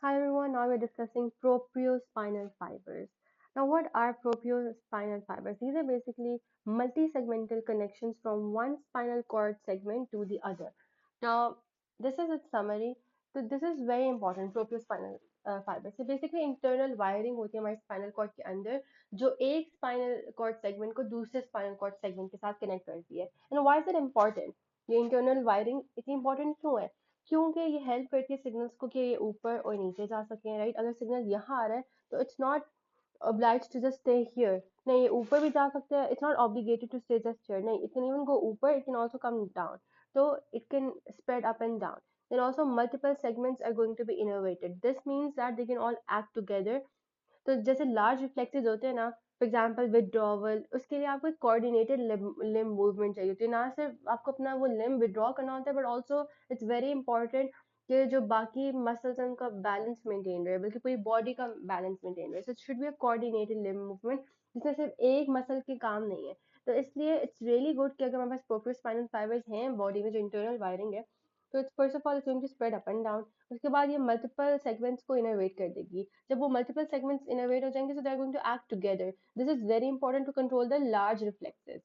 Hi everyone, now we're discussing propriospinal fibers. Now, what are propriospinal fibers? These are basically multi-segmental connections from one spinal cord segment to the other. Now, this is its summary. So this is very important, propriospinal fibers. So basically internal wiring होती है हमारे spinal cord के अंदर जो एक spinal cord segment को दूसरे spinal cord segment के साथ connect करती है. And why is it important? ये internal wiring इतनी important क्यों है? क्योंकि ये हेल्प करती है सिग्नल्स को कि ये ऊपर और नीचे जा सकें, राइट? अगर सिग्नल यहाँ आ रहा है तो it's not obliged to just stay here. नहीं, ये ऊपर भी जा सकते हैं. It's not obligated to stay just here. नहीं, it can even go ऊपर. It can also come down. So it can spread up and down. Then also multiple segments are going to be innervated. This means that they can all act together. तो जैसे large reflexes होते हैं ना, for example withdrawal, उसके लिए आपको coordinated limb movement चाहिए होती है. ना सिर्फ आपको अपना वो लिम्ब विदड्रॉ करना होता है, but also it's very important कि जो बाकी मसल्स हैं उनका बैलेंस मेंटेन रहे, बल्कि पूरी बॉडी का बैलेंस मेंटेन रहे. So it should be a coordinated limb movement जिसमें सिर्फ एक मसल के काम नहीं है. तो इसलिए इट्स रियली गुड कि अगर हमारे पास प्रोप्रियोस्पाइनल फाइबर्स हैं बॉडी में जो इंटरनल वायरिंग है, तो it's first of all it's going to spread up and down. उसके बाद ये मल्टीपल सेगमेंट्स को इनोवेट कर देगी. जब वो मल्टीपल सेगमेंट्स इनोवेट हो जाएंगे, so they are going to act together. This is very important to control the large reflexes.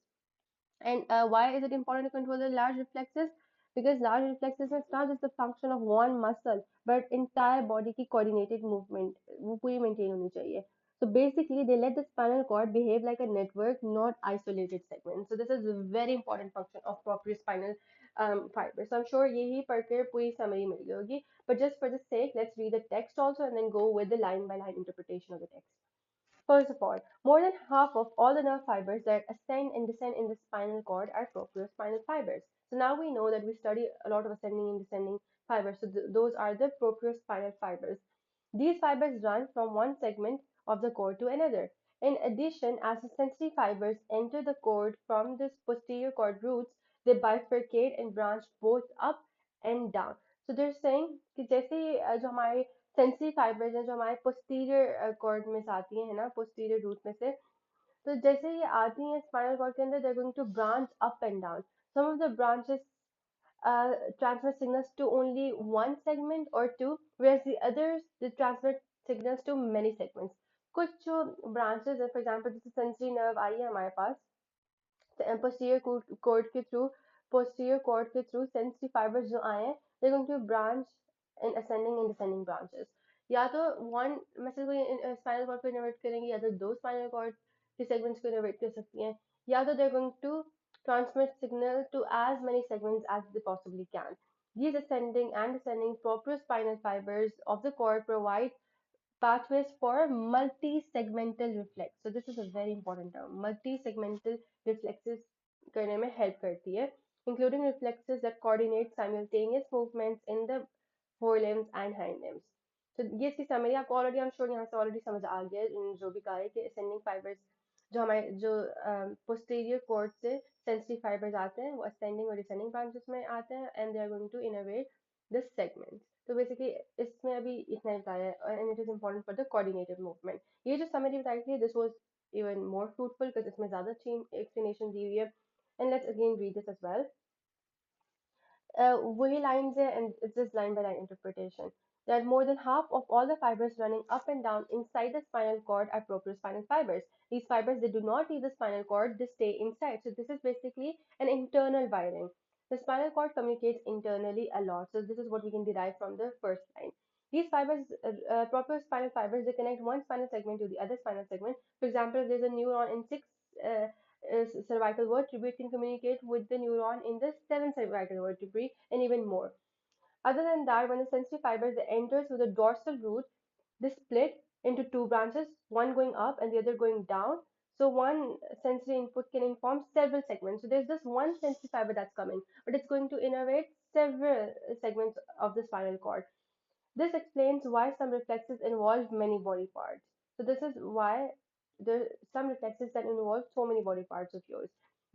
And why is it important to control the large reflexes? Because large reflexes is not just the function of one muscle, but entire body की coordinated movement वो पूरी maintain होनी चाहिए. So basically, they let the spinal cord behave like a network, not isolated segments. So this is a very important function of propriospinal fiber. So I'm sure यही पढ़कर पूरी summary मिल गई होगी. But just for the sake, let's read the text also and then go with the line by line interpretation of the text. First of all, more than half of all the nerve fibers that ascend and descend in the spinal cord are propriospinal fibers. So now we know that we study a lot of ascending and descending fibers. So those are the propriospinal fibers. These fibers run from one segment of the cord to another. In addition, as the sensory fibers enter the cord from the posterior cord roots, they bifurcate and branch both up and down. So they're saying कि जैसे जो हमारे sensory fibres हैं जो हमारे posterior cord में से आती हैं, है ना, पोस्टीरियर रूट में से, तो जैसे ये आती हैं स्पाइनल कॉर्ड के अंदर, they are going to branch up and down. Some of the branches transmit signals to only one segment or two, whereas the others they transmit signals to many segments. कुछ जो branches है, for example जैसे sensory nerve आई है हमारे पास, posterior cord के through, posterior cord के through sensory fibers जो आए हैं, they're going to branch in ascending and descending branches. या तो one मसल को spinal cord को इनोवेट करेंगे, या तो दो spinal cord के segments को इनोवेट कर सकती हैं, या तो they're going to transmit signal to as many segments as they possibly can. These ascending and descending propriospinal fibers of the cord provide pathways for multi-segmental reflex. So this is a very important term. Multi-segmental reflexes करने में help करती है, including reflexes that coordinate simultaneous movements in the forelimbs and hind limbs. तो ये इसकी summary आपको already, I am sure यहाँ से ऑलरेडी समझ आ गया है जो भी कहा है कि असेंडिंग फाइबर्स जो हमारे जो पोस्टीरियर कॉर्ड से सेंसिटिव फाइबर्स आते हैं वो असेंडिंग और डिसेंडिंग ब्रांचेस में आते हैं and they are going to innovate the segments. तो बेसिकली इसमें अभी इतना ही बताया है and it is important for the coordinated movement. ये जो समरी बताई थी this was even more fruitful because इसमें ज्यादा अच्छी एक्सप्लेनेशन दी हुई है. And let's again read this as well. वही lines है and it's just line by line interpretation. That more than half of all the fibers running up and down inside the spinal cord are propriospinal fibers. These fibers, they do not leave the spinal cord, they stay inside. So this is basically an internal wiring. The spinal cord communicates internally a lot. So this is what we can derive from the first line. These fibers, propriospinal fibers, they connect one spinal segment to the other spinal segment. For example, if there's a neuron in six uh, cervical vertebrae, it can communicate with the neuron in the seventh cervical vertebrae and even more. Other than that, when the sensory fibers they enter through the dorsal root, they split into two branches, one going up and the other going down. So one sensory input can inform several segments. So there's just one sensory fiber that's coming, but it's going to innervate several segments of the spinal cord. This explains why some reflexes involve many body parts. So this is why there are some reflexes that involve so many body parts of yours.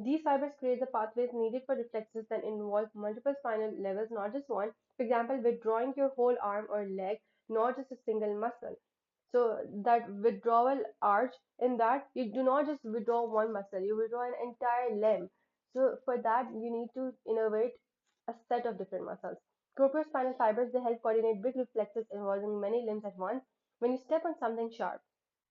These fibers create the pathways needed for reflexes that involve multiple spinal levels, not just one. For example, withdrawing your whole arm or leg, not just a single muscle. So that withdrawal arch, in that you do not just withdraw one muscle, you withdraw an entire limb. So for that you need to innervate a set of different muscles. Propriospinal fibers they help coordinate big reflexes involving many limbs at once. When you step on something sharp,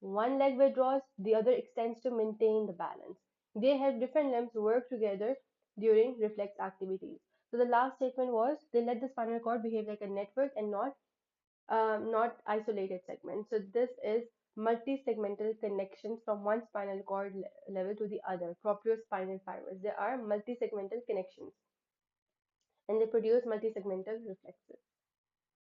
one leg withdraws, the other extends to maintain the balance. They help different limbs work together during reflex activities. So the last statement was they let the spinal cord behave like a network and not isolated segments. So this is multi-segmental connections from one spinal cord level to the other. Propriospinal fibers. They are multi-segmental connections and they produce multi-segmental reflexes.